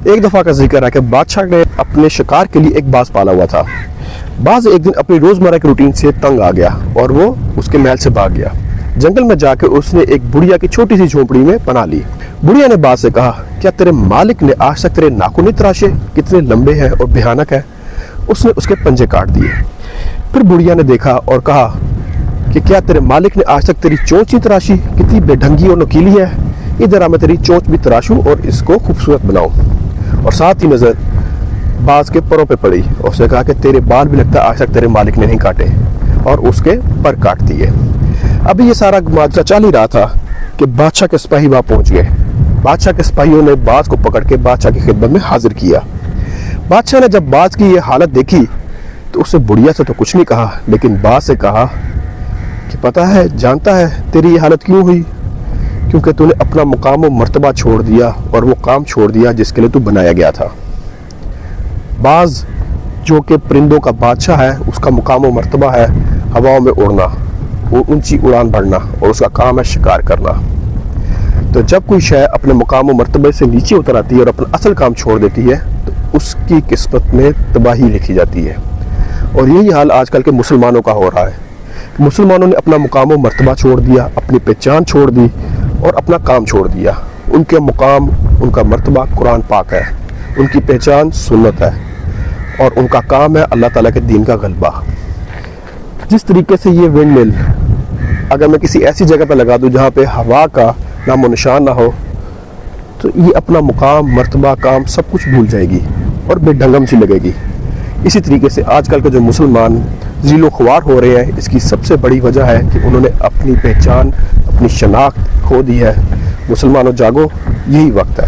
ایک دفعہ کا ذکر ہے کہ بادشاہ نے اپنے شکار کے لیے ایک باز پالا ہوا تھا۔ باز ایک دن اپنی روزمرہ کی روٹین سے تنگ آ گیا اور وہ اس کے محل سے بھاگ گیا۔ جنگل میں جا کے اس نے ایک بڑھیا کی چھوٹی سی جھونپڑی میں پناہ لی۔ بڑھیا نے باز سے کہا، کیا تیرے مالک نے آج تک تیرے ناخن نہیں تراشے؟ کتنے لمبے ہیں اور بھیانک ہے۔ اس نے اس کے پنجے کاٹ دیے۔ پھر بڑھیا نے دیکھا اور کہا کہ کیا تیرے مالک نے آج تک تیری چونچ نہیں تراشی؟ کتنی بے ڈھنگی اور نکیلی ہے۔ ادھر آ، میں تیری چونچ بھی تراشوں اور اس کو خوبصورت بناؤں۔ اور ساتھ ہی نظر باز کے پروں پہ پڑی اور اس نے کہا کہ تیرے بال بھی لگتا آج تک تیرے مالک نے نہیں کاٹے، اور اس کے پر کاٹ دیے۔ ابھی یہ سارا ماجرا چل ہی رہا تھا کہ بادشاہ کے سپاہی وہاں پہنچ گئے۔ بادشاہ کے سپاہیوں نے باز کو پکڑ کے بادشاہ کی خدمت میں حاضر کیا۔ بادشاہ نے جب باز کی یہ حالت دیکھی تو اس سے بڑھیا سے تو کچھ نہیں کہا، لیکن باز سے کہا کہ پتہ ہے، جانتا ہے تیری یہ حالت کیوں ہوئی؟ کیونکہ تو نے اپنا مقام و مرتبہ چھوڑ دیا اور وہ کام چھوڑ دیا جس کے لیے تو بنایا گیا تھا۔ باز جو کہ پرندوں کا بادشاہ ہے، اس کا مقام و مرتبہ ہے ہواؤں میں اڑنا، وہ اونچی اڑان بھرنا، اور اس کا کام ہے شکار کرنا۔ تو جب کوئی شے اپنے مقام و مرتبے سے نیچے اتر آتی ہے اور اپنا اصل کام چھوڑ دیتی ہے تو اس کی قسمت میں تباہی لکھی جاتی ہے۔ اور یہی حال آج کل کے مسلمانوں کا ہو رہا ہے۔ مسلمانوں نے اپنا مقام و مرتبہ چھوڑ دیا، اپنی پہچان چھوڑ دی اور اپنا کام چھوڑ دیا۔ ان کے مقام، ان کا مرتبہ قرآن پاک ہے، ان کی پہچان سنت ہے، اور ان کا کام ہے اللہ تعالیٰ کے دین کا غلبہ۔ جس طریقے سے یہ ونڈ مل اگر میں کسی ایسی جگہ پہ لگا دوں جہاں پہ ہوا کا نام و نشان نہ ہو تو یہ اپنا مقام، مرتبہ، کام سب کچھ بھول جائے گی اور بے ڈھنگم سی لگے گی۔ اسی طریقے سے آج کل کے جو مسلمان ذیل و خوار ہو رہے ہیں، اس کی سب سے بڑی وجہ ہے کہ انہوں نے اپنی پہچان، اپنی شناخت کھو دی ہے۔ مسلمانوں جاگو، یہی وقت ہے۔